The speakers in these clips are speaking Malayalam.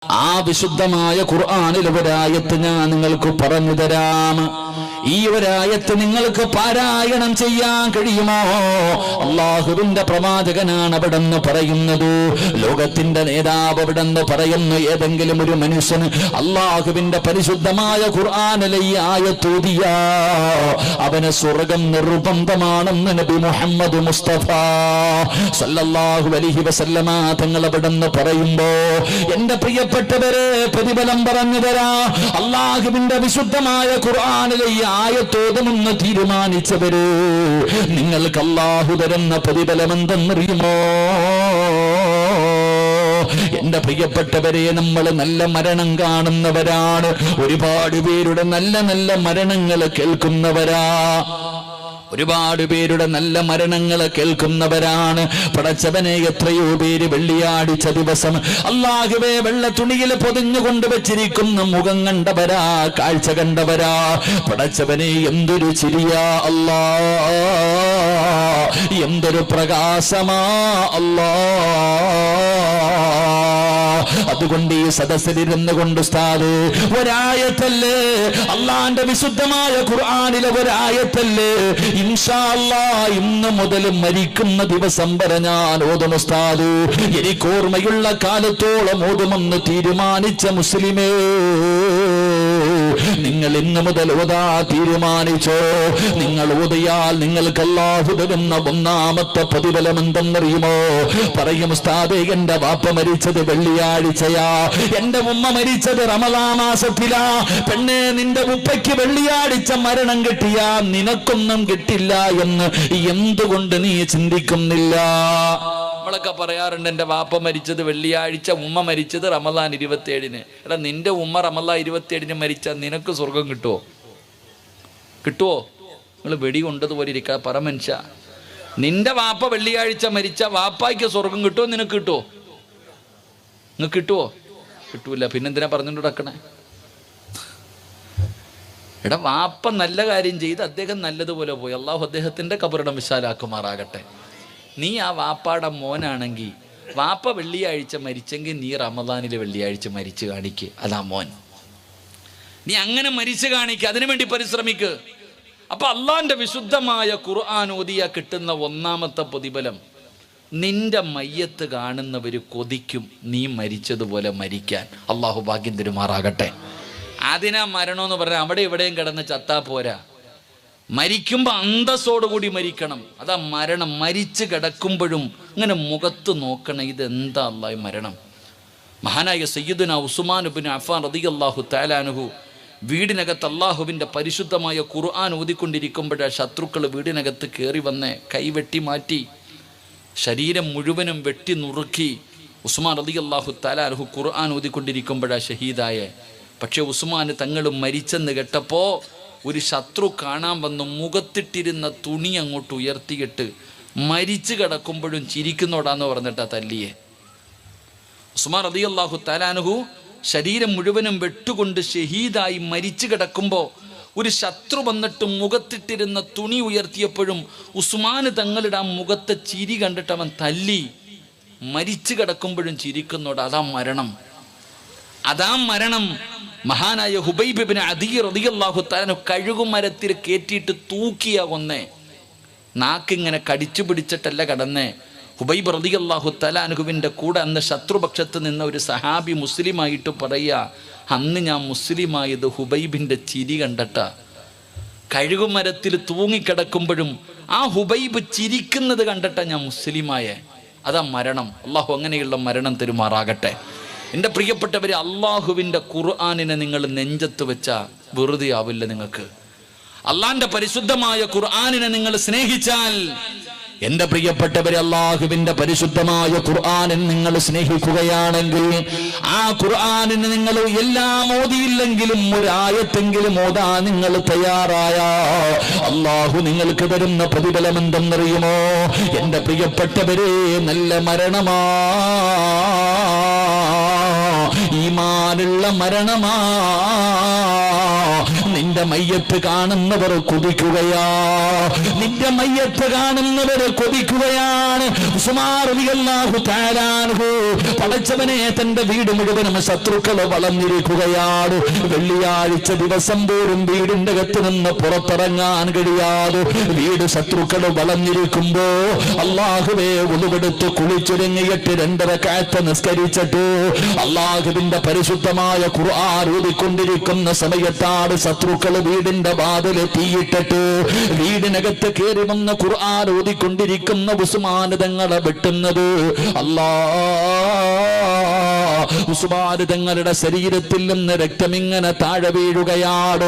ആ വിശുദ്ധമായ ഖുർആനിലെ ഒരായത്ത് ഞാൻ നിങ്ങൾക്ക് പറഞ്ഞു തരാം. ഈ ഒരായത്ത് നിങ്ങൾക്ക് പാരായണം ചെയ്യാൻ കഴിയുമോ? അള്ളാഹുവിന്റെ പ്രവാചകനാണ് അവിടെന്ന് പറയുന്നത്. ലോകത്തിന്റെ നേതാവ് അവിടെന്ന് പറയുന്നു, ഏതെങ്കിലും ഒരു മനുഷ്യന് അള്ളാഹുവിന്റെ പരിശുദ്ധമായ ഖുർആനിലെ ഈ ആയത്ത് ഓതിയാ അവന് സ്വർഗം നിർബന്ധമാണെന്ന് നബി മുഹമ്മദ് മുസ്തഫ സല്ലല്ലാഹു അലൈഹി വസല്ലമ തങ്ങൾ അവിടെന്ന് പറയുമ്പോ, എന്റെ പ്രിയപ്പെട്ടവരെ, പ്രതിഫലം പറഞ്ഞു തരാ. അള്ളാഹുവിന്റെ വിശുദ്ധമായ ഖുർആനിലെ ഈ ആയത്തോതുമെന്ന് തീരുമാനിച്ചവര്, നിങ്ങൾക്ക് അല്ലാഹു തരുന്ന പ്രതിഫലം എന്തെന്നറിയുമോ? എന്റെ പ്രിയപ്പെട്ടവരെ, നമ്മൾ നല്ല മരണം കാണുന്നവരാണ്. ഒരുപാട് പേരുടെ നല്ല നല്ല മരണങ്ങൾ കേൾക്കുന്നവരാ. ഒരുപാട് പേരുടെ നല്ല മരണങ്ങൾ കേൾക്കുന്നവരാണ്. പടച്ചവനെ, എത്രയോ പേര് വെള്ളിയാഴ്ച ദിവസം അല്ലാഹുവേ വെള്ള തുണിയിൽ പൊതിഞ്ഞുകൊണ്ട് വെച്ചിരിക്കുന്ന മുഖം കണ്ടവരാ, കാഴ്ച കണ്ടവരാ. പടച്ചവനെ, എന്തൊരു ചിരിയാ അല്ലാ, എന്തൊരു പ്രകാശമാ അല്ലാ. അതുകൊണ്ട് ഈ സദസ്സിലിരുന്നു കൊണ്ട് ഉസ്താദ്, ഒരായത്തല്ലേ, അള്ളാന്റെ വിശുദ്ധമായ ഖുർആനിലെ ഒരായത്തല്ലേ, ഇൻഷാ അല്ലാഹ് ഇന്ന് മുതൽ മരിക്കുന്ന ദിവസം വരെ ഞാൻ ഓതും ഉസ്താദ്. എനിക്ക് ഓർമ്മയുള്ള കാലത്തോളം ഓതുമെന്ന് തീരുമാനിച്ച മുസ്ലിമേ, നിങ്ങൾ ഇന്ന് മുതൽ ഓതാ തീരുമാനിച്ചോ? നിങ്ങൾ ഓതിയാൽ നിങ്ങൾക്ക് അല്ലാഹു തരുന്ന ഒന്നാമത്തെ പ്രതിഫലം എന്തെന്നറിയുമോ? പറയും ഉസ്താദേ, എന്റെ വാപ്പ മരിച്ചത് വെള്ളിയാഴ്ചയാ, എന്റെ ഉമ്മ മരിച്ചത് റമളാൻ മാസത്തിലാ. പെണ്ണെ, നിന്റെ ഉപ്പയ്ക്ക് വെള്ളിയാഴ്ച മരണം കിട്ടിയാ നിനക്കൊന്നും കിട്ടില്ല എന്ന് എന്തുകൊണ്ട് നീ ചിന്തിക്കുന്നില്ല? നമ്മളൊക്കെ പറയാറുണ്ട്, എന്റെ വാപ്പ മരിച്ചത് വെള്ളിയാഴ്ച, ഉമ്മ മരിച്ചത് റമളാൻ 27-ന്. എടാ, നിന്റെ ഉമ്മ റമളാൻ 27-ന് മരിച്ചാൽ നിനക്ക് സ്വർഗം കിട്ടുമോ? കിട്ടുമോ? നിങ്ങൾ വെടി കൊണ്ടതുപോലെ ഇരിക്കാ പറ മനുഷ്യ. നിന്റെ വാപ്പ വെള്ളിയാഴ്ച മരിച്ച വാപ്പായ്ക്ക് സ്വർഗം കിട്ടുമോ? നിനക്ക് കിട്ടുമോ? നിങ്ങൾക്ക് കിട്ടുമോ? കിട്ടൂല. പിന്നെന്തിനാ പറഞ്ഞുകൊണ്ട് നടക്കണേ? എടാ, വാപ്പ നല്ല കാര്യം ചെയ്ത് അദ്ദേഹം നല്ലതുപോലെ പോയി, അള്ളാഹു അദ്ദേഹത്തിന്റെ കബറിടം വിശാലാക്കുമാറാകട്ടെ. നീ ആ വാപ്പാടെ മോനാണെങ്കിൽ, വാപ്പ വെള്ളിയാഴ്ച മരിച്ചെങ്കിൽ നീ റമളാനിലെ വെള്ളിയാഴ്ച മരിച്ചു കാണിക്ക്. അതാ മോൻ. നീ അങ്ങനെ മരിച്ചു കാണിക്ക്, അതിനുവേണ്ടി പരിശ്രമിക്ക്. അപ്പൊ അള്ളാന്റെ വിശുദ്ധമായ ഖുർആൻ ഓതിയാ കിട്ടുന്ന ഒന്നാമത്തെ പ്രതിഫലം, നിന്റെ മയ്യത്ത് കാണുന്നവര് കൊതിക്കും നീ മരിച്ചതുപോലെ മരിക്കാൻ. അള്ളാഹു ഭാഗ്യം തരുമാറാകട്ടെ. അതിനാ മരണമെന്ന് പറഞ്ഞാൽ അവിടെ എവിടെയും കിടന്ന് ചത്താ പോരാ, മരിക്കുമ്പോൾ അന്തസ്സോടുകൂടി മരിക്കണം. അതാ മരണം. മരിച്ചു കിടക്കുമ്പോഴും ഇങ്ങനെ മുഖത്ത് നോക്കണം, ഇതെന്താ അല്ലാഹ് മരണം. മഹാനായ സയ്യിദുനാ ഉസ്മാൻ ഇബ്നു അഫ്ഫാൻ റളിയല്ലാഹു തആല അൻഹു വീടിനകത്ത് അള്ളാഹുവിൻ്റെ പരിശുദ്ധമായ ഖുർആൻ ഓതിക്കൊണ്ടിരിക്കുമ്പോഴാണ് ശത്രുക്കൾ വീടിനകത്ത് കയറി വന്ന് കൈവെട്ടി മാറ്റി, ശരീരം മുഴുവനും വെട്ടി നുറുക്കി. ഉസ്മാൻ റളിയല്ലാഹു തആല അൻഹു ഖുർആൻ ഓതിക്കൊണ്ടിരിക്കുമ്പോഴാണ് ഷഹീദായ. പക്ഷെ ഉസ്മാൻ തങ്ങൾ മരിച്ചെന്ന് കേട്ടപ്പോൾ ഒരു ശത്രു കാണാൻ വന്ന് മുഖത്തിട്ടിരുന്ന തുണി അങ്ങോട്ട് ഉയർത്തിയിട്ട് മരിച്ചു കിടക്കുമ്പോഴും ചിരിക്കുന്നോടാന്ന് പറഞ്ഞിട്ടാ തല്ലിയെ. ഉസ്മാൻ റളിയല്ലാഹു തആല അൻഹു ശരീരം മുഴുവനും വെട്ടുകൊണ്ട് ഷഹീദായി മരിച്ചു കിടക്കുമ്പോൾ ഒരു ശത്രു വന്നിട്ട് മുഖത്തിട്ടിരുന്ന തുണി ഉയർത്തിയപ്പോഴും ഉസ്മാന് തങ്ങളുടെ ആ മുഖത്തെ ചിരി കണ്ടിട്ട് അവൻ തല്ലി. മരിച്ചു കിടക്കുമ്പോഴും ചിരിക്കുന്നോട്. അതാ മരണം. അതാ മരണം. മഹാനായ ഹുബൈബ് ഇബ്നു അദീ റളിയല്ലാഹു തആല കഴുകുമരത്തിൽ കയറ്റിയിട്ട് തൂക്കിയ കൊന്നേ. നാക്കിങ്ങനെ കടിച്ചു പിടിച്ചിട്ടല്ല കടന്നേ. ഹുബൈബ് റളിയല്ലാഹു തആല അൻഹുവിൻ്റെ കൂടെ അന്ന് ശത്രുപക്ഷത്ത് നിന്ന ഒരു സഹാബി മുസ്ലിമായിട്ട് പറയുക, അന്ന് ഞാൻ മുസ്ലിമായത് ഹുബൈബിൻ്റെ ചിരി കണ്ടട്ട. കഴുകുമരത്തിൽ തൂങ്ങിക്കിടക്കുമ്പോഴും ആ ഹുബൈബ് ചിരിക്കുന്നത് കണ്ടിട്ട ഞാൻ മുസ്ലിമായ. അതാ മരണം. അള്ളാഹു അങ്ങനെയുള്ള മരണം തരുമാറാകട്ടെ. എൻ്റെ പ്രിയപ്പെട്ടവരെ, അള്ളാഹുവിൻ്റെ ഖുർആനിനെ നിങ്ങൾ നെഞ്ചത്ത് വെച്ചാൽ വെറുതെ ആവില്ല നിങ്ങൾക്ക്. അള്ളാന്റെ പരിശുദ്ധമായ ഖുർആനിനെ നിങ്ങൾ സ്നേഹിച്ചാൽ, എൻ്റെ പ്രിയപ്പെട്ടവരെ, അള്ളാഹുവിൻ്റെ പരിശുദ്ധമായ ഖുർആനിനെ നിങ്ങൾ സ്നേഹിക്കുകയാണെങ്കിൽ, ആ ഖുർആനിന് നിങ്ങൾ എല്ലാം ഓതിയില്ലെങ്കിലും ഒരായത്തെങ്കിലും ഓതാൻ നിങ്ങൾ തയ്യാറായ അള്ളാഹു നിങ്ങൾക്ക് തരുന്ന പ്രതിഫലം എന്തെന്നറിയുമോ? എൻ്റെ പ്രിയപ്പെട്ടവരെ, നല്ല മരണമാ. ഈ ഈമാനുള്ള മരണമാ. നിന്റെ മയ്യത്ത് കാണുന്നവർ കൊതിക്കുകയാ, നിന്റെ മയ്യത്ത് കാണുന്നവർ കൊതിക്കുകയാണ്. ഉസ്മാൻ റളിയല്ലാഹു തആല അൻഹു പടച്ചവനെ തന്റെ വീട് മുഴുവനും ശത്രുക്കൾ വളഞ്ഞിരിക്കുകയാണ്. വെള്ളിയാഴ്ച ദിവസം പോലും വീടിന്റെ അകത്ത് നിന്ന് പുറത്തിറങ്ങാൻ കഴിയാതെ വീട് ശത്രുക്കൾ വളഞ്ഞിരിക്കുമ്പോ അല്ലാഹുവേ ഉളുവെടുത്ത് കുളിച്ചൊരുങ്ങിയിട്ട് 2 റക്അത്ത് നിസ്കരിച്ചിട്ട് അല്ലാഹുവിന്റെ പരിശുദ്ധമായ ഖുർആൻ ഓതിക്കൊണ്ടിരിക്കുന്ന സമയത്താണ് ശത്രുക്കൾ വീടിന്റെ വാതില് തീയിട്ടിട്ട് വീടിനകത്ത് കയറി വന്ന ഖുർആൻ ഓതിക്കൊണ്ടിരിക്കുന്ന ഉസ്മാൻ തങ്ങളെ വെട്ടുന്നത്. ഉസ്മാൻ തങ്ങളുടെ ശരീരത്തിൽ നിന്ന് രക്തമിങ്ങനെ താഴെ വീഴുകയാണ്.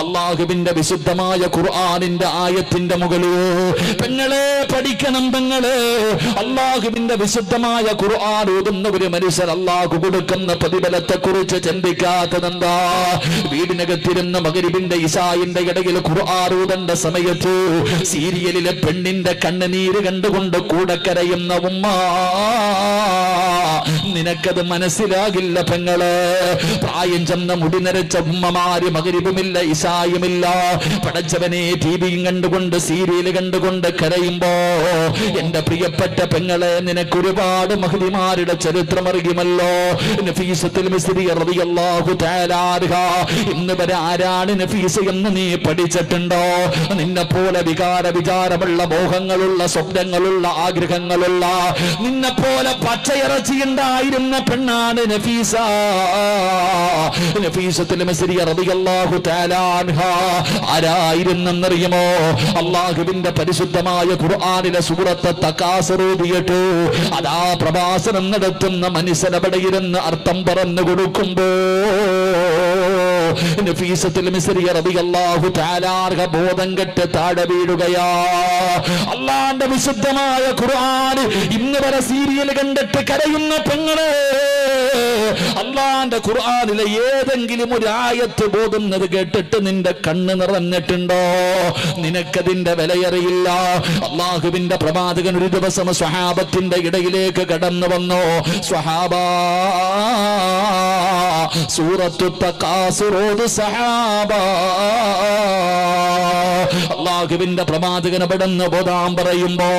അല്ലാഹുവിന്റെ വിശുദ്ധമായ ഖുർആനിന്റെ ആയത്തിന്റെ മുകളിൽ പെങ്ങളെ പഠിക്കണം. പെങ്ങളെ, അല്ലാഹുവിന്റെ വിശുദ്ധമായ ഖുർആൻ ഓതുന്ന ഒരു മനുഷ്യർ അല്ലാഹു കൊടുക്കുന്ന പ്രതിഫലത്തെ കുറിച്ച് ചിന്തിക്കാത്തതെന്താ? വീടിനകത്തിരുന്ന മഗ്‌രിബിന്റെ ഇശായിന്റെ ഇടയിൽ ഖുർആൻ ഓതേണ്ട സമയത്ത് സീരിയലിലെ പെണ്ണിന്റെ കണ്ണുനീര് കണ്ടുകൊണ്ട് കൂടെ കരയുന്ന ഉമ്മ, നിനക്കത് മനസ്സിലാകില്ല പെങ്ങളെ. പ്രായം ചെന്ന മുടി നരച്ച ഉമ്മമാര് മഗ്‌രിബുമില്ല ഇശായുമില്ല പടച്ചവനെ ടിവിയും കണ്ടുകൊണ്ട് സീരിയല് കണ്ടുകൊണ്ട് കരയുമ്പോ എന്റെ പ്രിയപ്പെട്ട പെങ്ങളെ, നിനക്ക് ഒരുപാട് മഹദിമാരുടെ ചരിത്രം അറിയുമല്ലോ. നഫീസത്തുൽ മിസ്രി റളിയല്ലാഹു തആല അൻഹ, ഇന്ന് വരെ ആരാണ് നഫീസ എന്ന് നീ പഠിച്ചിട്ടുണ്ടോ? നിന്നെ പോലെ വിചാരമുള്ള മോഹങ്ങളുള്ള സ്വപ്നങ്ങളുള്ള ആഗ്രഹങ്ങളുള്ള നിന്നെ പോലെ പച്ചയിറച്ചിയുണ്ടായിരുന്ന പെണ്ണാണ് നഫീസ. നഫീസത്തുൽ മിസ്രി റളിയല്ലാഹു തആല അൻഹ ആരായിരുന്നെന്നറിയുമോ? അല്ലാഹുവിന്റെ പരിശുദ്ധമായ ഖുർആനിലെ സൂറത്ത് തകാസുർ ഓതിയിട്ട് അതാ പ്രഭാഷണം നടത്തുന്ന മനുഷ്യനവിടെ ഇരുന്ന് അർത്ഥം പറഞ്ഞു കൊടുക്കുമ്പോ നഫീസത്തുൽ മിസ്രി റളിയല്ലാഹു തആല അൻഹ ബോധം കെട്ട് താഴെ വീഴുകയാ. അല്ലാഹുവിന്റെ വിശുദ്ധമായ ഖുർആൻ ഇന്ന് വരെ സീരിയൽ കണ്ടിട്ട് കരയുന്ന പെങ്ങളെ, അല്ലാഹുവിന്റെ ഖുർആനിലെ ഏതെങ്കിലും ഒരു ആയത്ത് ബോധുന്നത് കേട്ടിട്ട് നിന്റെ കണ്ണ് നിറഞ്ഞിട്ടുണ്ടോ? നിനക്കതിന്റെ വിലയറിയില്ല. അല്ലാഹുവിന്റെ പ്രവാചകൻ ഒരു ദിവസം സ്വഹാബത്തിന്റെ ഇടയിലേക്ക് കടന്നു വന്നു. സ്വഹാബാ, സൂറത്തു തകാസുർ ഓതു സഹാബാ. അല്ലാഹുവിന്റെ പ്രവാചകൻ അവിടെ നിന്ന് ബോധാൻ പറയുമ്പോ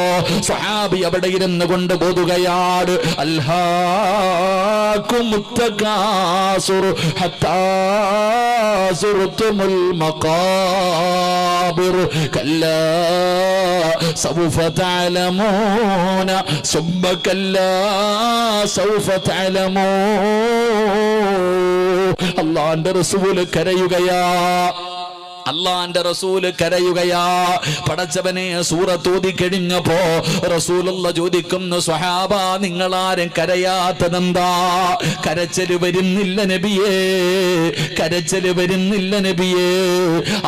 സ്വഹാബി അവിടെ ഇരുന്ന് കൊണ്ട് ബോധുകയാണ്. അൽഹാകുമുത് തകാസുർ ഹത്താ സുർതുമുൽ മഖാബിർ കല്ലാ സൗഫ തഅലമൂന സുബ്ബ കല്ലാ സൗഫ തഅലമൂൻ. അല്ലാഹുവിന്റെ റസൂൽ കരയുകയാ. അല്ലാഹുവിന്റെ റസൂൽ കരയുകയാ. പടച്ചവനെ സൂറത്ത് ഓതി കഴിഞ്ഞപ്പോ റസൂലുള്ള ചോദിക്കുന്നു, സ്വഹാബ നിങ്ങളാരും കരയാത്തതെന്താ? കരച്ചല് വരുന്നില്ല നബിയേ, കരച്ചല് വരുന്നില്ല നബിയേ.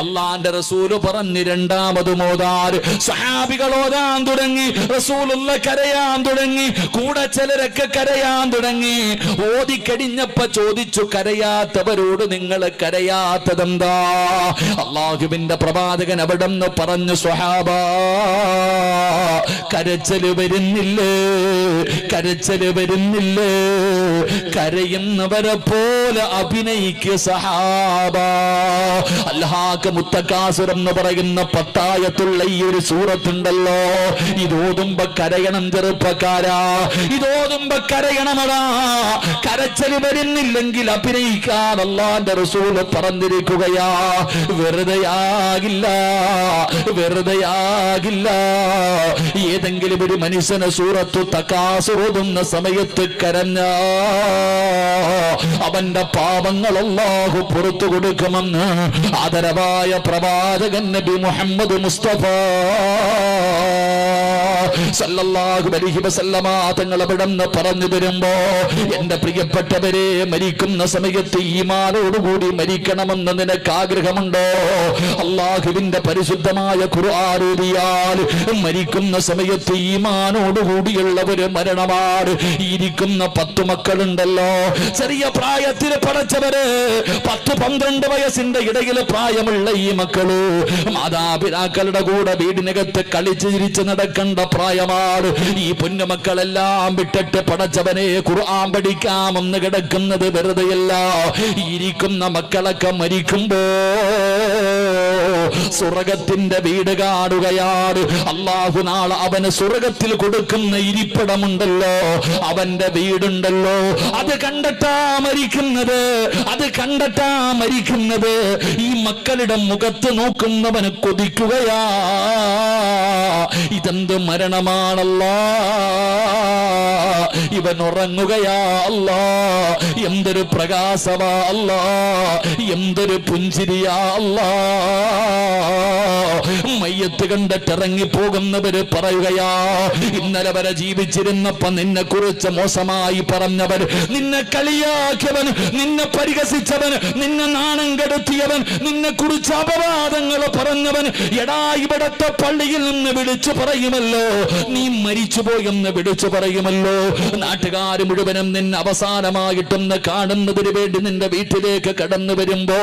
അല്ലാഹുവിന്റെ റസൂല് പറഞ്ഞു രണ്ടാമത് ഓതാൻ. സ്വഹാബികൾ ഓതാൻ തുടങ്ങി, റസൂലുള്ള കരയാൻ തുടങ്ങി, കൂടെ ചിലരൊക്കെ കരയാൻ തുടങ്ങി. ഓതിക്കഴിഞ്ഞപ്പോ ചോദിച്ചു, കരയാത്തവരോട് നിങ്ങൾ കരയാത്തതെന്താ? അല്ലാഹുവിന്റെ പ്രവാചകൻ അവിടെ നിന്ന് പറഞ്ഞു, സ്വഹാബാ കരച്ചല് വരുന്നില്ലേ, കരച്ചല് വരുന്നില്ലേ? കരയുന്നവരെ പോലെ അഭിനയിക്കുക സഹാബ. അൽഹാക മുത്തകാസുർ എന്ന് പറയുന്ന 10 ആയത്തുള്ള ഈ ഒരു സൂറത്തുണ്ടല്ലോ, ഇതോതുമ്പോ കരയണം ചെറുപ്പക്കാരാ, ഇതോതുമ്പോ കരയണമടാ. കരച്ചല് വരുന്നില്ലെങ്കിൽ അഭിനയിക്കാൻ അല്ലാഹുവിന്റെ റസൂൽ പറഞ്ഞിരിക്കുകയാ. വെറുതെയാകില്ല, വെറുതെയാകില്ല. ഏതെങ്കിലും ഒരു മനുഷ്യനെ സൂറത്തു തകാസുർ ഓതുന്ന സമയത്ത് കരഞ്ഞ അവന്റെ പാപങ്ങൾ അല്ലാഹു പുറത്തു കൊടുക്കുമെന്ന് ആദരവായ പ്രവാചകൻ നബി മുഹമ്മദ് മുസ്തഫ സല്ലല്ലാഹു അലൈഹി വസല്ലമ തങ്ങൾ അവിടുന്ന് പറഞ്ഞു തരുമ്പോ, എന്റെ പ്രിയപ്പെട്ടവരെ, മരിക്കുന്ന സമയത്ത് ഈമാനോടുകൂടി മരിക്കണമെന്ന് നിനക്ക് ആഗ്രഹമുണ്ടോ? അല്ലാഹുവിന്റെ പരിശുദ്ധമായ ഖുർആൻ ഓതിയാൽ മരിക്കുന്ന സമയത്ത് ഈമാനോടുകൂടിയുള്ള ഒരു മരണമാണ്. ഇരിക്കുന്ന 10 മക്കളുണ്ടല്ലോ, ചെറിയ പ്രായത്തിൽ പടച്ചവര് 10-12 വയസ്സിന്റെ ഇടയിൽ പ്രായമുള്ള ഈ മക്കള് മാതാപിതാക്കളുടെ കൂടെ വീടിനകത്ത് കളിച്ച് ചിരിച്ച് നടക്കേണ്ട പ്രായമാണ്. ഈ പൊന്നുമക്കളെല്ലാം വിട്ടിട്ട് പടച്ചവനെ ഖുർആൻ പഠിക്കാമെന്ന് കിടക്കുന്നത് വെറുതെയല്ല. ഇരിക്കുന്ന മക്കളൊക്കെ മരിക്കുമ്പോ സ്വർഗത്തിന്റെ വീട് കാണുകയാണ്. അല്ലാഹു നാളെ അവന് സ്വർഗത്തിൽ കൊടുക്കുന്ന ഇരിപ്പിടമുണ്ടല്ലോ, അവന്റെ വീടുണ്ടല്ലോ, അത് കണ്ടിട്ടാ മരിക്കുന്നത്, അത് കണ്ടിട്ടാ മരിക്കുന്നത്. ഈ മക്കളുടെ മുഖത്ത് നോക്കുന്നവന് കൊതിക്കുകയാ, ഇതെന്ത് മരണമാണല്ലോ, ഇവൻ ഉറങ്ങുകയാ അല്ലാ, എന്തൊരു പ്രകാശമാ അല്ലാ, എന്തൊരു പുഞ്ചിരിയാ അല്ലാ. മയ്യത്ത് കണ്ടിട്ട് ഇറങ്ങിപ്പോകുന്നവര് പറയുകയാ, ഇന്നലെ വരെ ജീവിച്ചിരുന്നപ്പോ നിന്നെ കുറിച്ച് മോശമായി പറഞ്ഞവൻ, നിന്നെ കളിയാക്കിയവൻ, നിന്നെ പരിഹസിച്ചവൻ, നിന്നെ നാണം കെടുത്തിയവൻ, നിന്നെ കുറിച്ച് അപവാദങ്ങൾ പറഞ്ഞവൻ, എടാ ഇവിടത്തെ പള്ളിയിൽ നിന്ന് വിളിച്ചു പറയുമല്ലോ നീ മരിച്ചുപോയെന്ന് വിളിച്ചു പറയുമല്ലോ. നാട്ടുകാർ മുഴുവനും നിന്നെ അവസാനമായിട്ടൊന്ന് കാണുന്നതിന് വേണ്ടി നിന്റെ വീട്ടിലേക്ക് കടന്നു വരുമ്പോ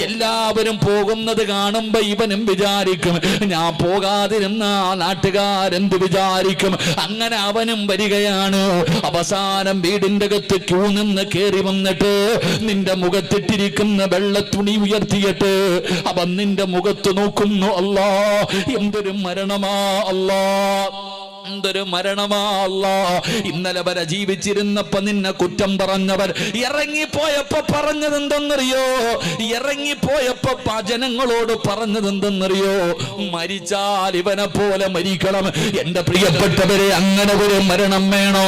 എല്ലാവരും പോകുന്നത് കാണുമ്പോ ഇവനും വിചാരിക്കും, ഞാൻ പോകാതിരുന്ന നാട്ടുകാരെന്ത് വിചാരിക്കും. അങ്ങനെ അവനും വരികയാണ്. അവസാനം വീടിന്റെ അകത്ത് ക്യൂ നിന്ന് കയറി വന്നിട്ട് നിന്റെ മുഖത്തിട്ടിരിക്കുന്ന വെള്ള തുണി ഉയർത്തിയിട്ട് അവൻ നിന്റെ മുഖത്ത് നോക്കുന്നു. അല്ലാ, എന്തൊരു മരണമാ അല്ലാ, എന്തൊരു മരണമാ അല്ലാ. ഇന്നലെ വരെ ജീവിച്ചിരുന്നപ്പോ നിന്നെ കുറ്റം പറഞ്ഞവർ ഇറങ്ങിപ്പോയപ്പോ പറഞ്ഞതെന്തെന്നറിയോ, ഇറങ്ങിപ്പോയപ്പോ ജനങ്ങളോട് പറഞ്ഞതെന്തെന്നറിയോ, മരിച്ചാൽ ഇവനെ പോലെ മരിക്കണം. എന്റെ പ്രിയപ്പെട്ടവരെ, അങ്ങനെ ഒരു മരണം വേണോ?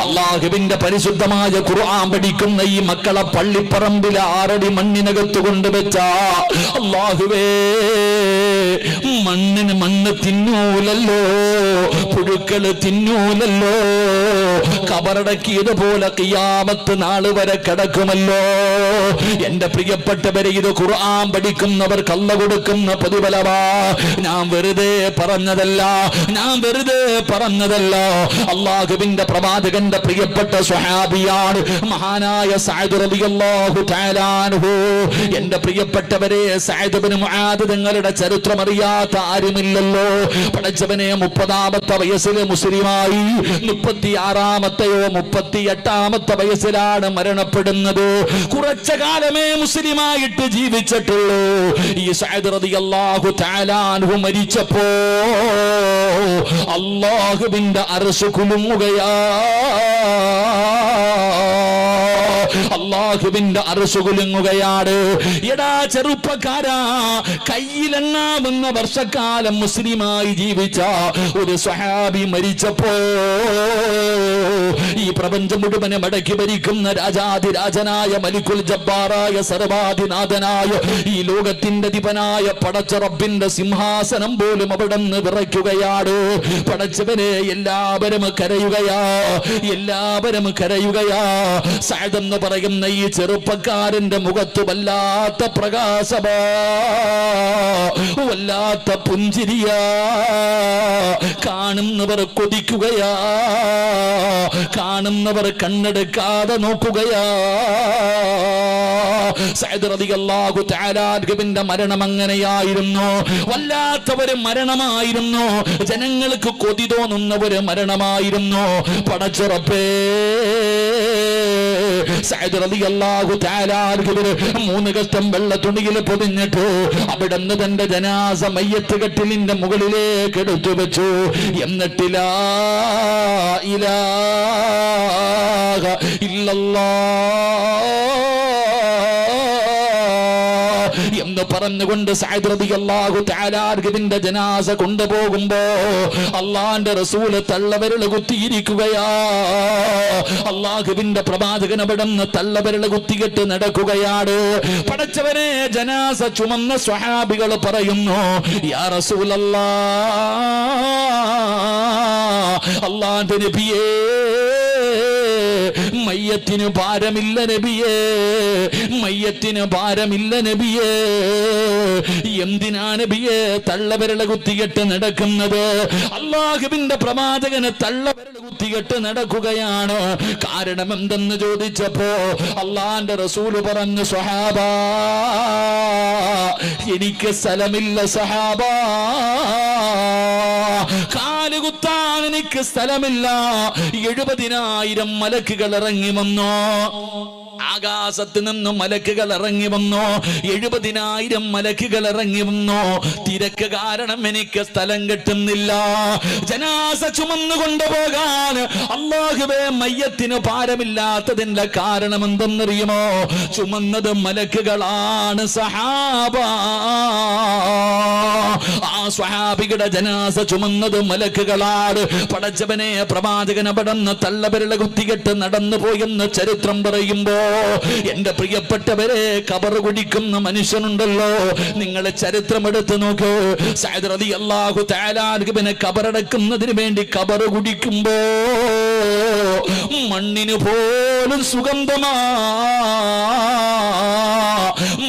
അല്ലാഹുവിന്റെ പരിശുദ്ധമായ ഖുർആൻ പഠിക്കുന്ന ഈ മക്കളെ പള്ളിപ്പറമ്പിൽ 6 അടി മണ്ണിനകത്ത് കൊണ്ടുവച്ച അല്ലാഹുവേ, മണ്ണിന് മണ്ണ് തിന്നൂലല്ലോ, പുഴുക്കള് തിന്നൂലല്ലോ, കബറടക്കിയതുപോലെ ഖിയാമത്ത് നാള് വരെ കിടക്കുമല്ലോ. എന്റെ പ്രിയപ്പെട്ടവരെ, ഇത് ഖുർആൻ പഠിക്കുന്നവർക്ക് അല്ലാഹു കൊടുക്കുന്ന പ്രതിഫലമാ. ഞാൻ വെറുതെ പറഞ്ഞതല്ല, ഞാൻ വെറുതെ പറഞ്ഞതല്ല. അല്ലാഹുവിന്റെ പ്രവാചകന്റെ പ്രിയപ്പെട്ട സ്വഹാബിയാണ് മഹാനായ സഅദ് റളിയല്ലാഹു തആല അൻഹു. എന്റെ പ്രിയപ്പെട്ടവരെ, സഅദ് ഇബ്നു മുആദ് തങ്ങളുടെ ചരിത്രം അറിയാത്ത ആരുമില്ലല്ലോ. പടച്ചവനെ, 30-ാമത്തെ വയസ്സിൽ മുസ്ലിമായി, 36-ാമത്തെയോ 38-ാമത്തെ വയസ്സിലാണ് മരണപ്പെടുന്നത്. കുറച്ച കാലമേ മുസ്ലിമായിട്ട് ജീവിച്ചിട്ടുള്ളൂ. ഈ സഅദ് റളിയല്ലാഹു തആല അൻഹു മരിച്ചപ്പോ അല്ലാഹുവിന്റെ അർശ് കുലുങ്ങുകയാ, അല്ലാഹുവിന്റെ അർശ് കുലുങ്ങുകയാണ്. എടാ ചെറുപ്പക്കാരാ, കയ്യിലെണ്ണാവുന്ന വർഷക്കാലം മുസ്ലിമായി ജീവിച്ച ഒരു സ്വഹാബി മരിച്ചപ്പോ ഈ പ്രപഞ്ചം മുഴുവനും അടക്കി ഭരിക്കുന്ന രാജാതിരാജനായ മലിക്കുൽ ജബ്ബാറായ സർവാധിനാഥനായ ഈ ലോകത്തിന്റെ അധിപനായ പടച്ച റബ്ബിന്റെ സിംഹാസനം പോലും അവിടെ നിന്ന് വിറയ്ക്കുകയാണ്. പടച്ചവനെ, എല്ലാവരും കരയുകയാ, എല്ലാവരും കരയുകയാ. സഅദ് എന്ന് പറയുന്ന ഈ ചെറുപ്പക്കാരന്റെ മുഖത്ത് വല്ലാത്ത പ്രകാശമാ, വല്ലാത്ത പുഞ്ചിരിയാ. കാണുന്നവർ കൊതിക്കുകയാ, കാണുന്നവർ കണ്ണെടുക്കാതെ നോക്കുകയാ. സഅദ് റളിയല്ലാഹു തആല അൻഹുവിന്റെ മരണം അങ്ങനെയായിരുന്നു. വല്ലാത്തവര് മരണമായിരുന്നു, ജനങ്ങൾക്ക് കൊതി തോന്നുന്ന ഒരു മരണമായിരുന്നു. പടച്ച റബ്ബേ, സഅദ് റളിയല്ലാഹു തആല അൻഹുവിനെ 3 കഷ്ടം വെള്ള തുണിയിൽ പൊതിഞ്ഞിട്ട് അവിടുന്ന് തന്റെ ജനാസ മയ്യത്ത് കട്ടിലിന്റെ മുകളിലേക്ക് എടുത്തു വെച്ചു. എന്നിട്ട് ലാ ഇലാഹ ഇല്ലല്ലാഹ് എന്ന് പറഞ്ഞുകൊണ്ട് സഅദ് റളിയല്ലാഹു തആല അൻഹുവിന്റെ ജനാസ കൊണ്ടുപോകുമ്പോ അല്ലാഹുവിന്റെ റസൂൽ തള്ളവിരൽ കുത്തിയിരിക്കുകയാ. അല്ലാഹുവിന്റെ പ്രവാചകൻ അവിടുന്ന് തള്ളവിരൽ കുത്തിയിട്ട് നടക്കുകയാണ്. പടച്ചവനെ, ജനാസ ചുമന്ന സ്വഹാബികൾ പറയുന്നു, യാ റസൂലല്ലാഹ്, അല്ലാഹുവിന്റെ നബിയേ, മയ്യത്തിന് ഭാരമില്ല നബിയേ, മയ്യത്തിന് ഭാരമില്ല നബിയേ. എന്തിനാ നബിയേ തള്ളവിരൽ കുത്തിയിട്ട് നടക്കുന്നത്? അല്ലാഹുവിന്റെ പ്രവാചകന് തള്ളവിരൽ കുത്തിയിട്ട് നടക്കുകയാണ്. കാരണം എന്തെന്ന് ചോദിച്ചപ്പോ അല്ലാഹുവിന്റെ റസൂല് പറഞ്ഞു, സ്വഹാബാ, എനിക്ക് സ്ഥലമില്ല സഹാബാ, കാലുകുത്താൻ എനിക്ക് സ്ഥലമില്ല. 70,000 മലക്കുകൾ ഇറങ്ങി വന്നു. ആകാശത്ത് നിന്ന് മലക്കുകൾ ഇറങ്ങി വന്നു. 70,000 മലക്കുകൾ ഇറങ്ങി വന്നു. തിരക്ക് കാരണം എനിക്ക് സ്ഥലം കിട്ടുന്നില്ല. ജനാസ ചുമന്നു കൊണ്ടുപോകാൻ അല്ലാഹുവേ മയ്യത്തിന് ഭാരമില്ലാത്തതിന്റെ കാരണം എന്തെന്നറിയുമോ? ചുമന്നത് മലക്കുകളാണ് സഹാബ. ആ സ്വഹാബികളുടെ ജനാസ ചുമന്നത് മലക്കുകളാണ്. പടച്ചവനെ, പ്രവാചകൻ അവിടുന്ന് തള്ളവിരല കുത്തികെട്ട് നടന്നു പോയെന്ന് ചരിത്രം പറയുമ്പോ, എന്റെ പ്രിയപ്പെട്ടവരെ, കബർ കുടിക്കുന്ന മനുഷ്യനുണ്ടല്ലോ, നിങ്ങൾ ചരിത്രം എടുത്ത് നോക്കൂ. സഅദ് റളിയല്ലാഹു തആല അൻഹുവിനെ കബറടക്കുന്നതിന് വേണ്ടി കബർ കുടിക്കുമ്പോ മണ്ണിന് പോലും സുഗന്ധമാ,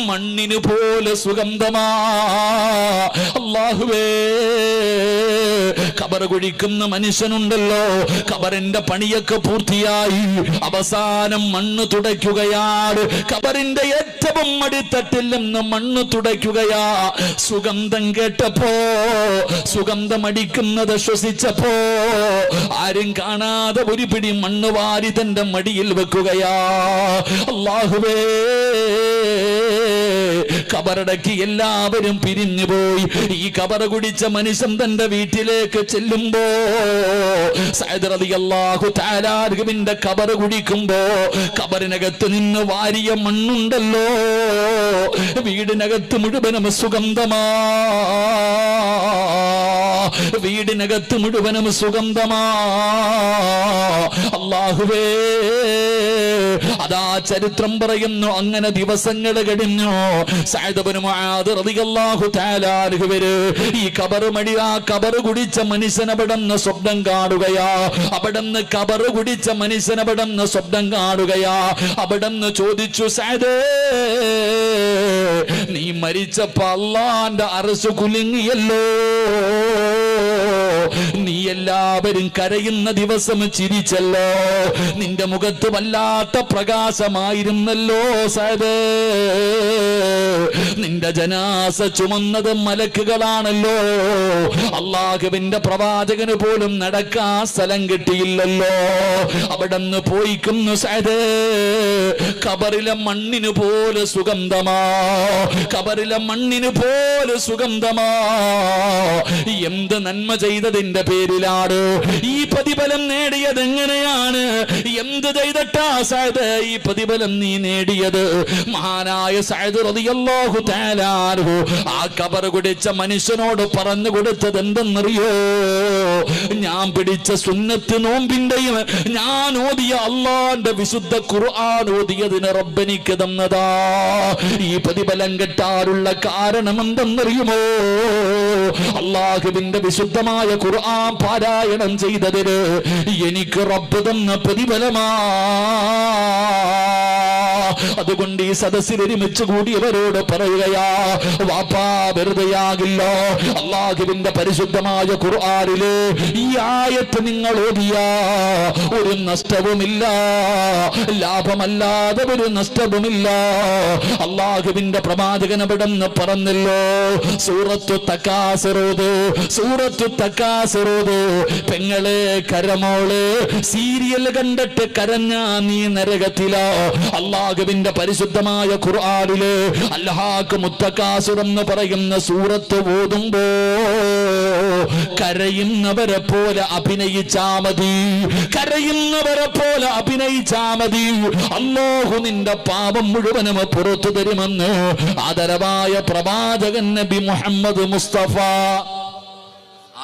മണ്ണിന് പോലെ സുഗന്ധമാ. അല്ലാഹുവേ, കബർ കുഴിക്കുന്ന മനുഷ്യനുണ്ടല്ലോ, കബറിന്റെ പണിയൊക്കെ പൂർത്തിയായി, അവസാനം മണ്ണ് തുടയ്ക്കുകയാണ്. കബറിന്റെ ഏറ്റവും അടിത്തട്ടിൽ നിന്ന് മണ്ണ് തുടയ്ക്കുകയാ. സുഗന്ധം കേട്ടപ്പോ, സുഗന്ധമടിക്കുന്നത് ശ്വസിച്ചപ്പോ, ആരും കാണാതെ ഒരു പിടി മണ്ണ് വാരി തന്റെ മടിയിൽ വെക്കുകയാ. അല്ലാഹുവേ, കബറടക്കി എല്ലാവരും പിരിഞ്ഞുപോയി. ഈ കബർ കുടിച്ച മനുഷ്യൻ തന്റെ വീട്ടിലേക്ക് ചെല്ലുമ്പോ, സഅദ് റളിയല്ലാഹു തആല അൻഹുവിന്റെ കബർ കുടിക്കുമ്പോ, കബറിനകത്ത് നിന്ന് വാരിയ മണ്ണുണ്ടല്ലോ, വീടിനകത്ത് മുഴുവനും സുഗന്ധമാ, വീടിനകത്ത് മുഴുവനും സുഗന്ധമാ. അല്ലാഹുവേ, അതാ ചരിത്രം പറയുന്നു. അങ്ങനെ ദിവസങ്ങൾ കഴിഞ്ഞു. സഅദ് ഇബ്നു മുആദ് റളിയല്ലാഹു തആല അൻഹു ഈ കബറുമടി, ആ കബർ കുടിച്ച മനുഷ്യൻ അവിടുന്ന് സ്വപ്നം കാണുകയാ. അവിടുന്ന് കബർ കുടിച്ച മനുഷ്യൻ അവിടുന്ന് സ്വപ്നം കാണുകയാ. അവിടുന്ന് ചോദിച്ചു, സഅദേ, നീ മരിച്ചപ്പോ അല്ലാഹുവിന്റെ അർശ് കുലുങ്ങിയല്ലോ, നീ എല്ലാവരും കരയുന്ന ദിവസം ചിരിച്ചല്ലോ, നിന്റെ മുഖത്ത് വല്ലാത്ത പ്രകാശമായിരുന്നല്ലോ സഅദേ, നിന്റെ ജനാസ ചുമന്നത് മലക്കുകളാണല്ലോ, അല്ലാഹുവിന്റെ പ്രവാചകന് പോലും നടക്കാൻ സ്ഥലം കിട്ടിയില്ലല്ലോ. അവിടെന്ന് പോയിക്കുന്നു സഅദേ, കബറിലെ മണ്ണിന് പോലെ സുഗന്ധമാ, കബറിലെ മണ്ണിന് പോലെ സുഗന്ധമാ. എന്ത് നന്മ ചെയ്തതിന്റെ പേരിലാണ് ഈ പ്രതിഫലം നേടിയത്? എങ്ങനെയാണ്? എന്ത് ചെയ്തിട്ടാ സഅദ് ഈ പ്രതിഫലം നീ നേടിയത്? മഹാനായ സഅദ് റളിയല്ലാഹു തആല അൻഹു ആ കബർ കുടിച്ച മനുഷ്യനോട് പറഞ്ഞു കൊടുത്തത് എന്തെന്നറിയോ? ഞാൻ പിടിച്ച സുന്നത്ത് നോമ്പിന്റെയും ഞാൻ ഓതിയ അല്ലാഹുവിന്റെ വിശുദ്ധ ഖുർആൻ ഓതിയതിന് റബ്ബെനിക്ക് തന്നതാ. ഈ പ്രതിഫലം കിട്ടാനുള്ള കാരണം എന്തെന്നറിയുമോ? അല്ലാഹുവിന്റെ വിശുദ്ധമായ ഖുർആൻ പാരായണം ചെയ്തതിന് എനിക്ക് റബ്ബ് തന്ന പ്രതിഫലമാ. അതുകൊണ്ട് ഈ സദസ്സിൽ ഒരുമിച്ച് കൂടിയവരോട് പറയുകയാ, വാപ്പാ വെറുതെയാകില്ല. അല്ലാഹുവിന്റെ പരിശുദ്ധമായ ഖുർആനിലെ ഈ ആയത്ത് നിങ്ങൾ ഓതിയാ ഒരു നഷ്ടവുമില്ല, ലാഭമല്ലാതെ ഒരു നഷ്ടവുമില്ല. അല്ലാഹുവിന്റെ പ്രവാചകൻ അവിടെന്ന് പറഞ്ഞല്ലോ, സൂറത്തു തകാസുറൂദ്, സൂറത്തു തകാസുറൂദ്. പെങ്ങളെ, കരമോളെ, സീരിയൽ കണ്ടിട്ട് കരഞ്ഞാ നീ നരകത്തിലാ. അല്ലാഹുവിന്റെ പരിശുദ്ധമായ ഖുർആനിലെ അൽഹാഖ് മുത്തകാസുർ എന്ന് പറയുന്ന സൂറത്ത് ഓതുമ്പോ കരയുന്നവരെ പോലെ അഭിനയിച്ചാ മതി, കരയുന്നവരെ പോലെ അഭിനയിച്ചാ മതി. അല്ലാഹു നിന്റെ പാപം മുഴുവനും പുറത്തു തരുമെന്ന് ആദരവായ പ്രവാചകൻ നബി മുഹമ്മദ് മുസ്തഫ,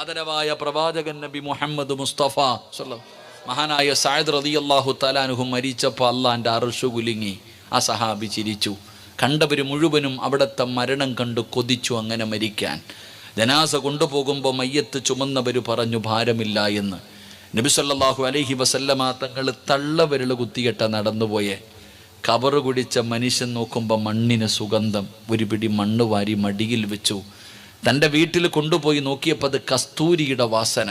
ആദരവായ പ്രവാചകൻ നബി മുഹമ്മദ് മുസ്തഫ മഹാനായ സഅദ് റളിയല്ലാഹു തആല അൻഹു മരിച്ചപ്പോൾ അല്ലാഹുവിന്റെ അർശ് കുലുങ്ങി. ആ സഹാബി ചിരിച്ചു. കണ്ടവർ മുഴുവനും അവിടുത്തെ മരണം കണ്ടു കൊതിച്ചു അങ്ങനെ മരിക്കാൻ. ജനാസ കൊണ്ടുപോകുമ്പോൾ മയ്യത്ത് ചുമന്നവർ പറഞ്ഞു ഭാരമില്ല എന്ന്. നബി സല്ലല്ലാഹു അലൈഹി വസല്ലമ തങ്ങൾ തള്ളവിരൽ കുത്തിയിട്ട നടന്നുപോയെ. കബറ് കുടിച്ച മനുഷ്യൻ നോക്കുമ്പോൾ മണ്ണിന് സുഗന്ധം. ഒരു പിടി മണ്ണ് വാരി മടിയിൽ വെച്ചു. തൻ്റെ വീട്ടിൽ കൊണ്ടുപോയി നോക്കിയപ്പോൾ അത് കസ്തൂരിയുടെ വാസന.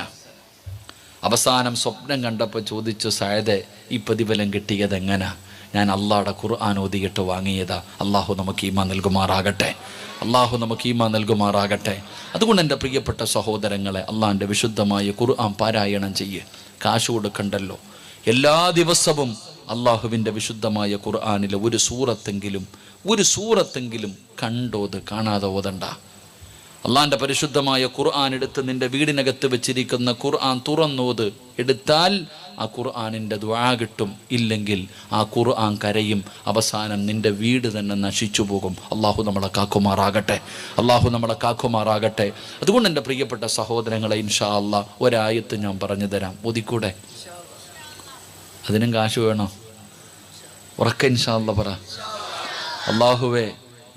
അവസാനം സ്വപ്നം കണ്ടപ്പോൾ ചോദിച്ചു, സഅദേ, ഈ പ്രതിഫലം കിട്ടിയതെങ്ങനാ? ഞാൻ അള്ളാഹുടെ ഖുർആൻ ഓതിയിട്ട് വാങ്ങിയതാ. അള്ളാഹു നമുക്ക് ഈമാൻ നൽകുമാറാകട്ടെ. അള്ളാഹു നമുക്ക് ഈമാൻ നൽകുമാറാകട്ടെ. അതുകൊണ്ട് എൻ്റെ പ്രിയപ്പെട്ട സഹോദരങ്ങളെ, അള്ളാഹിൻ്റെ വിശുദ്ധമായ ഖുർആൻ പാരായണം ചെയ്യ്. കാശ് കൊടുക്കണ്ടല്ലോ. എല്ലാ ദിവസവും അള്ളാഹുവിൻ്റെ വിശുദ്ധമായ ഖുർആനിലെ ഒരു സൂറത്തെങ്കിലും കണ്ടോത്, കാണാതെ ഓതണ്ട. അള്ളാഹിൻ്റെ പരിശുദ്ധമായ ഖുർആൻ എടുത്ത് നിൻ്റെ വീടിനകത്ത് വെച്ചിരിക്കുന്ന ഖുർആൻ തുറന്നോത്. എടുത്താൽ ആ ഖുർആനിൻ്റെ ദുആ കിട്ടും. ഇല്ലെങ്കിൽ ആ ഖുർആൻ കരയും. അവസാനം നിൻ്റെ വീട് തന്നെ നശിച്ചു പോകും. അള്ളാഹു നമ്മളെ കാക്കുമാറാകട്ടെ. അതുകൊണ്ട് എൻ്റെ പ്രിയപ്പെട്ട സഹോദരങ്ങളെ, ഇൻഷാ അള്ളാഹ് ഒരായത്ത് ഞാൻ പറഞ്ഞു തരാം. ഒതിക്കൂടെ? അതിനും കാശ് വേണോ? ഉറക്ക ഇൻഷാ അള്ളാഹ് പറ. അള്ളാഹുവേ,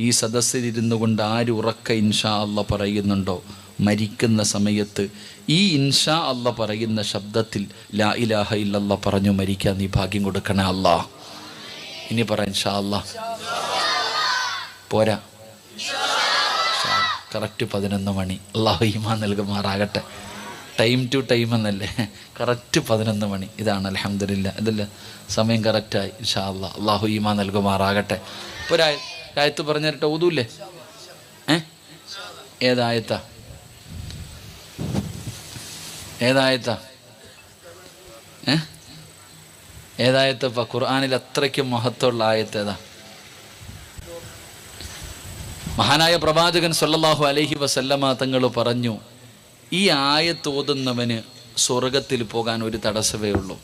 ഈ സദസ്സിലിരുന്നു കൊണ്ട് ആര് ഉറക്ക ഇൻഷാ അള്ളാഹ് പറയുന്നുണ്ടോ, മരിക്കുന്ന സമയത്ത് ഈ ഇൻഷാ അള്ളാഹ് പറയുന്ന ശബ്ദത്തിൽ ലാ ഇലാഹ ഇല്ലല്ലാഹ് പറഞ്ഞു മരിക്കാൻ നീ ഭാഗ്യം കൊടുക്കണേ അള്ളാഹ്. ഇനി പറ ഇൻഷാ അള്ളാഹ്. പോരാ, കറക്റ്റ് 11 മണി. അള്ളാഹു ഈമാൻ നൽകുമാറാകട്ടെ. ടൈം ടു ടൈം എന്നല്ലേ, കറക്റ്റ് 11 മണി. ഇതാണ് അൽഹംദുലില്ലാ, ഇതല്ലേ സമയം കറക്റ്റായി. ഇൻഷാ അള്ളാഹ്. അള്ളാഹു ഈമാൻ നൽകുമാറാകട്ടെ. ഇപ്പോൾ ഒരായത്ത് പറഞ്ഞു തരട്ടെ, ഓതൂല്ലേ? ഏതായത്താ? ഏതായത്തപ്പ ഖുർആനിൽ അത്രയ്ക്ക് മഹത്വമുള്ള ആയത്ത് ഏതാ? മഹാനായ പ്രവാചകൻ സല്ലല്ലാഹു അലൈഹി വസല്ലമ തങ്ങൾ പറഞ്ഞു, ഈ ആയത്ത് ഓതുന്നവന് സ്വർഗത്തിൽ പോകാൻ ഒരു തടസ്സമേ ഉള്ളൂ.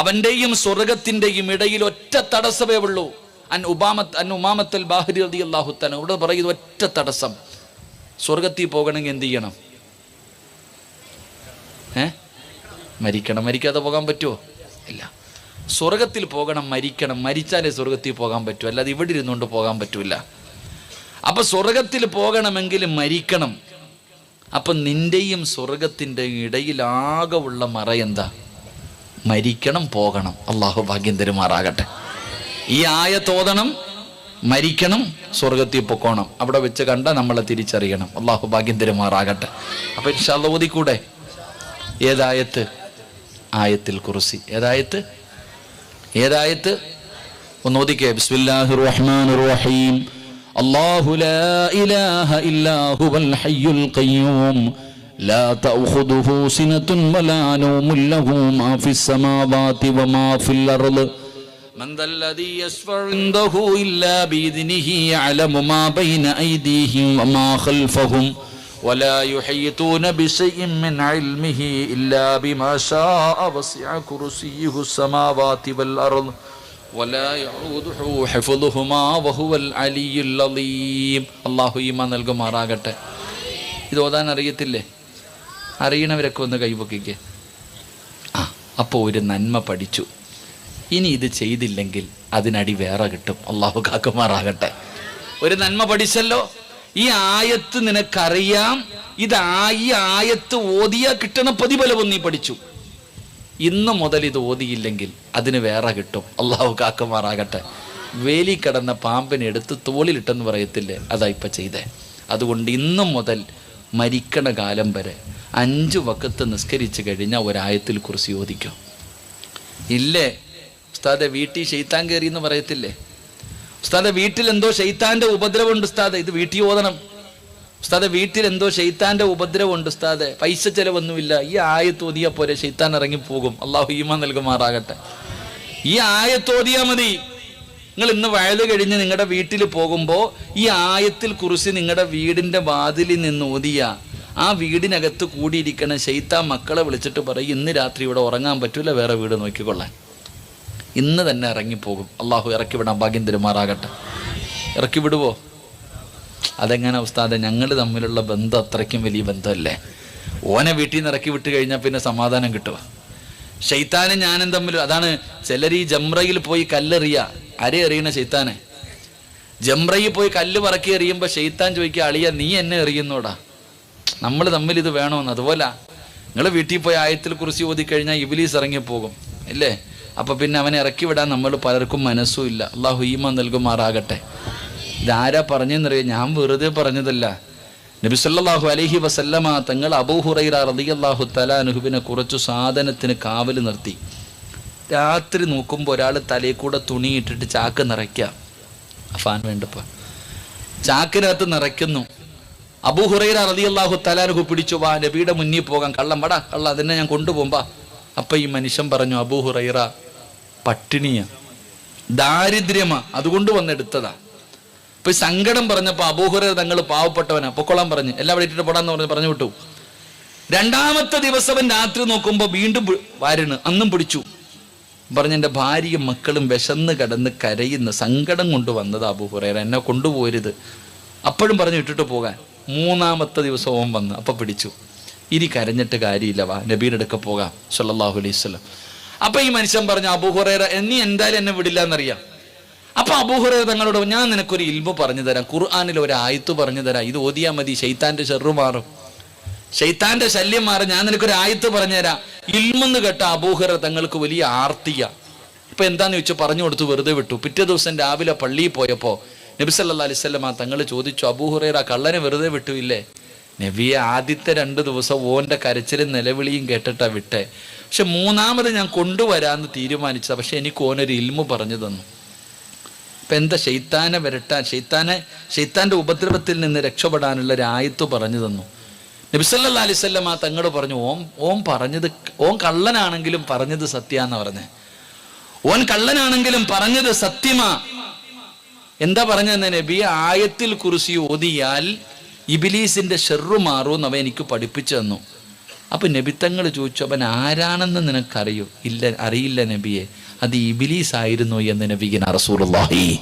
അവൻ്റെയും സ്വർഗത്തിൻ്റെയും ഇടയിൽ ഒറ്റ തടസ്സമേ ഉള്ളൂ. അൻ ഉമാമത്തുൽ ബാഹിരി റളിയല്ലാഹു തആല ഇവിടെ പറയുന്നത് ഒറ്റ തടസ്സം. സ്വർഗത്തിൽ പോകണമെങ്കിൽ എന്ത് ചെയ്യണം? മരിക്കണം. മരിക്കാതെ പോകാൻ പറ്റുമോ? ഇല്ല. സ്വർഗത്തിൽ പോകണം, മരിക്കണം. മരിച്ചാലേ സ്വർഗത്തിൽ പോകാൻ പറ്റൂ, അല്ലാതെ ഇവിടെ ഇരുന്നുകൊണ്ട് പോകാൻ പറ്റൂല. അപ്പൊ സ്വർഗത്തിൽ പോകണമെങ്കിൽ മരിക്കണം. അപ്പൊ നിന്റെയും സ്വർഗത്തിൻ്റെയും ഇടയിലാകെ ഉള്ള മറ എന്താ? മരിക്കണം, പോകണം. അള്ളാഹു ഭാഗ്യം തരുമാറാകട്ടെ. ഈ ആയത്ത് ഓതണം, മരിക്കണം, സ്വർഗത്തിൽ പൊക്കോണം. അവിടെ വെച്ച് കണ്ട നമ്മളെ തിരിച്ചറിയണം. അള്ളാഹു ഭാഗ്യം തരുമാറാകട്ടെ. അപ്പൊ ഇൻഷാ അല്ലാഹ് ഓതിക്കൂടെ? ഏതായത്ത്? ആയത്തുൽ കുർസി. ഏതായത്ത്? ഒന്ന് ഓതിക്കേ. ബിസ്മില്ലാഹിർ റഹ്മാനിർ റഹീം. അല്ലാഹു ലാ ഇലാഹ ഇല്ലാ ഹുവൽ ഹയ്യുൽ ഖയ്യൂം ലാ തഅഖുദുഹു സിനത്തുൻ വലാ നൗമുൻ ലഹു മാ ഫിസ് സമാവാതി വമാ ഫിൽ അർള് من ذا الذي يشفع عنده إلا بإذنه يعلم ما بين أيديهم وما خلفهم ولا يحيطون بشيء من علمه إلا بما شاء وسع كرسيه السماوات والأرض ولا يعوده حفظهما وهو العلي العظيم. അല്ലാഹു ഈമാൻ നൽകുമാറാകട്ടെ. ഇത് ഓതാൻ അറിയത്തില്ലേ? അറിയണവരൊക്കെ ഒന്ന് കൈപൊക്കിക്കേ. അപ്പോൾ ഒരു നന്മ പഠിച്ചു. ഇനി ഇത് ചെയ്തില്ലെങ്കിൽ അതിനടി വേറെ കിട്ടും. അള്ളാഹു കാക്കുമാറാകട്ടെ. ഒരു നന്മ പഠിച്ചല്ലോ. ഈ ആയത്ത് നിനക്കറിയാം. ഈ ആയത്ത് ഓതിയാ കിട്ടണ പ്രതിഫലവും നീ പഠിച്ചു. ഇന്ന് മുതൽ ഇത് ഓതിയില്ലെങ്കിൽ അതിന് വേറെ കിട്ടും. അള്ളാഹു കാക്കുമാറാകട്ടെ. വേലി കടന്ന പാമ്പിനെ എടുത്ത് തോളിലിട്ടെന്ന് പറയത്തില്ലേ, അതാ ഇപ്പം ചെയ്തേ. അതുകൊണ്ട് ഇന്നു മുതൽ മരിക്കണ കാലം വരെ 5 വഖത്ത് നിസ്കരിച്ച് കഴിഞ്ഞാൽ ഒരായത്തിൽ കുറിച്ച് ഓദിക്കും. ഇല്ലേ ഉസ്താദെ, വീട്ടിൽ ശൈത്താൻ കയറി എന്ന് പറയത്തില്ലേ? ഉസ്താദെ, വീട്ടിൽ എന്തോ ശൈത്താന്റെ ഉപദ്രവമുണ്ട് ഉസ്താദെ, ഇത് വീട്ടിൽ ഓതണം. ഉസ്താദെ, വീട്ടിൽ എന്തോ ശൈത്താന്റെ ഉപദ്രവമുണ്ട് ഉസ്താദെ, പൈസ ചെലവൊന്നുമില്ല, ഈ ആയത്ത് ഓതിയാ പോരെ, ശൈത്താൻ ഇറങ്ങിപ്പോകും. അള്ളാഹു ഈമാൻ നൽകുമാറാകട്ടെ. ഈ ആയത്ത് ഓതിയാ മതി. നിങ്ങൾ ഇന്ന് വയല് കഴിഞ്ഞ് നിങ്ങളുടെ വീട്ടിൽ പോകുമ്പോൾ ഈ ആയത്തിൽ കുറിച്ച് നിങ്ങളുടെ വീടിന്റെ വാതിലിൽ നിന്ന് ഓതിയ ആ വീടിനകത്ത് കൂടിയിരിക്കണ ശൈത്താൻ മക്കളെ വിളിച്ചിട്ട് പറയും, ഇന്ന് രാത്രി ഇവിടെ ഉറങ്ങാൻ പറ്റൂല, വേറെ വീട് നോക്കിക്കൊള്ളാൻ. ഇന്ന് തന്നെ ഇറങ്ങിപ്പോകും. അള്ളാഹു ഇറക്കി വിടാൻ ഭാഗ്യം തരുമാറാകട്ടെ. ഇറക്കി വിടുവോ? അതെങ്ങനെ ഉസ്താദെ? ഞങ്ങൾ തമ്മിലുള്ള ബന്ധം അത്രയ്ക്കും വലിയ ബന്ധമല്ലേ? ഓനെ വീട്ടിൽ നിന്ന് ഇറക്കി വിട്ട് കഴിഞ്ഞാൽ പിന്നെ സമാധാനം കിട്ടുക? ശൈത്താനും ഞാനും തമ്മിൽ അതാണ്. ചിലർ ഈ ജംറയിൽ പോയി കല്ലെറിയ. ആരെ എറിയണ? ശൈത്താനെ. ജംറയിൽ പോയി കല്ല് പറക്കി എറിയുമ്പോൾ ശൈത്താൻ ചോദിക്കുക, അളിയ നീ എന്നെ എറിയുന്നോടാ, നമ്മൾ തമ്മിൽ ഇത് വേണമെന്ന്. അതുപോലെ നിങ്ങൾ വീട്ടിൽ പോയി ആയത്തിൽ കുറിച്ച് ഓതിക്കഴിഞ്ഞാൽ ഇബ്ലീസ് ഇറങ്ങിപ്പോകും അല്ലേ? അപ്പം പിന്നെ അവനെ ഇറക്കി വിടാൻ നമ്മൾ പലർക്കും മനസ്സും ഇല്ല. അള്ളാഹു ഈമാൻ നൽകുമാറാകട്ടെ. ഇതാരാ പറഞ്ഞെന്നറിയാം? ഞാൻ വെറുതെ പറഞ്ഞതല്ല. നബി സല്ലല്ലാഹു അലൈഹി വസല്ലമ തങ്ങൾ അബൂ ഹുറൈറ റളിയല്ലാഹു തആല അൻഹുവിനെ കുറച്ചു സാധനത്തിന് കാവൽ നിർത്തി. രാത്രി നോക്കുമ്പോൾ ഒരാൾ തലയിൽ കൂടെ തുണി ഇട്ടിട്ട് ചാക്ക് നിറയ്ക്കുക. ഫാൻ വേണ്ടപ്പോൾ ചാക്കിനകത്ത് നിറയ്ക്കുന്നു. അബൂ ഹുറൈറ റളിയല്ലാഹു തആല അൻഹു പിടിച്ചു, വാ നബിയുടെ മുന്നിൽ പോകാൻ. കള്ളം വടാ കള്ള, അതിനെ ഞാൻ കൊണ്ടുപോകുമ്പാ. അപ്പൊ ഈ മനുഷ്യൻ പറഞ്ഞു, അബൂ ഹുറൈറ പട്ടിണിയാ, ദാരിദ്ര്യമാ, അതുകൊണ്ട് വന്നെടുത്തതാ. അപ്പൊ ഈ സങ്കടം പറഞ്ഞപ്പോ അബൂ ഹുറൈറ തങ്ങൾ പാവപ്പെട്ടവനാ, പൊക്കോളാൻ പറഞ്ഞു. എല്ലാവരും ഇട്ടിട്ട് പോടാന്ന് പറഞ്ഞു വിട്ടു. രണ്ടാമത്തെ ദിവസം രാത്രി നോക്കുമ്പോ വീണ്ടും വാരുണ്, അന്നും പിടിച്ചു. പറഞ്ഞ എൻ്റെ ഭാര്യയും മക്കളും വിശന്ന് കിടന്ന് കരയുന്ന സങ്കടം കൊണ്ട് വന്നത് അബൂ ഹുറൈറ, എന്നെ കൊണ്ടുപോരുത്. അപ്പോഴും പറഞ്ഞു ഇട്ടിട്ട് പോകാൻ. മൂന്നാമത്തെ ദിവസം ഓൻ വന്ന്, അപ്പൊ പിടിച്ചു. ഇനി കരഞ്ഞിട്ട് കാര്യമില്ല, വാ നബിയുടെ അടുക്ക പോകാം സല്ലല്ലാഹു അലൈഹി വസല്ലം. അപ്പൊ ഈ മനുഷ്യൻ പറഞ്ഞു, അബൂ ഹുറൈറ നീ എന്തായാലും എന്നെ വിടില്ല എന്നറിയാം. അപ്പൊ അബൂ ഹുറൈറ തങ്ങളോട്, ഞാൻ നിനക്കൊരു ഇൽമു പറഞ്ഞു തരാം, ഖുർആനിൽ ഒരു ആയത്ത് പറഞ്ഞു തരാം, ഇത് ഓതിയാ മതി, ശൈത്താന്റെ ഷർറ് മാറും, ശൈത്താന്റെ ശല്യം മാറും, ഞാൻ നിനക്കൊരു ആയത്ത് പറഞ്ഞുതരാം. ഇൽമെന്ന് കേട്ട അബൂ ഹുറൈറ തങ്ങൾക്ക് വലിയ ആർത്തിയ. ഇപ്പൊ എന്താന്ന് ചോദിച്ചു, പറഞ്ഞു കൊടുത്തു, വെറുതെ വിട്ടു. പിറ്റേ ദിവസം രാവിലെ പള്ളിയിൽ പോയപ്പോ നബി സല്ലല്ലാഹു അലൈഹി വസല്ലം തങ്ങൾ ചോദിച്ചു, അബൂ ഹുറൈറ കള്ളനെ വെറുതെ വിട്ടുമില്ലേ? നബിയെ, ആദ്യത്തെ 2 ദിവസം ഓന്റെ കരച്ചിലും നിലവിളിയും കേട്ടിട്ടാ വിട്ടെ, പക്ഷെ മൂന്നാമത് ഞാൻ കൊണ്ടുവരാന്ന് തീരുമാനിച്ചതാ, പക്ഷെ എനിക്ക് ഓനൊരു ഇൽമു പറഞ്ഞു തന്നു. അപ്പൊ എന്താ, ശൈത്താനെ വരട്ടാൻ, ശൈത്താന്റെ ഉപദ്രവത്തിൽ നിന്ന് രക്ഷപ്പെടാനുള്ള ഒരു ആയത്ത് പറഞ്ഞു തന്നു. നബി സല്ലല്ലാഹു അലൈഹി വസല്ലം തങ്ങൾ പറഞ്ഞു, ഓൻ പറഞ്ഞത്, ഓൻ കള്ളനാണെങ്കിലും പറഞ്ഞത് സത്യാന്ന് പറഞ്ഞേ, ഓൻ കള്ളനാണെങ്കിലും പറഞ്ഞത് സത്യമാ. എന്താ പറഞ്ഞെന്ന് നബി, ആയത്തിൽ കുർസി ഓതിയാൽ ഇബ്ലീസിന്റെ ഷർറ് മാറും അവ എനിക്ക് പഠിപ്പിച്ചു തന്നു. അപ്പൊ നബിത്തങ്ങൾ ചോദിച്ചു, അവൻ ആരാണെന്ന് നിനക്കറിയോ? ഇല്ല, അറിയില്ല നബിയെ, അത് ഇബ്ലീസ് ആയിരുന്നു എന്ന് നബിയിന റസൂലുള്ളാഹി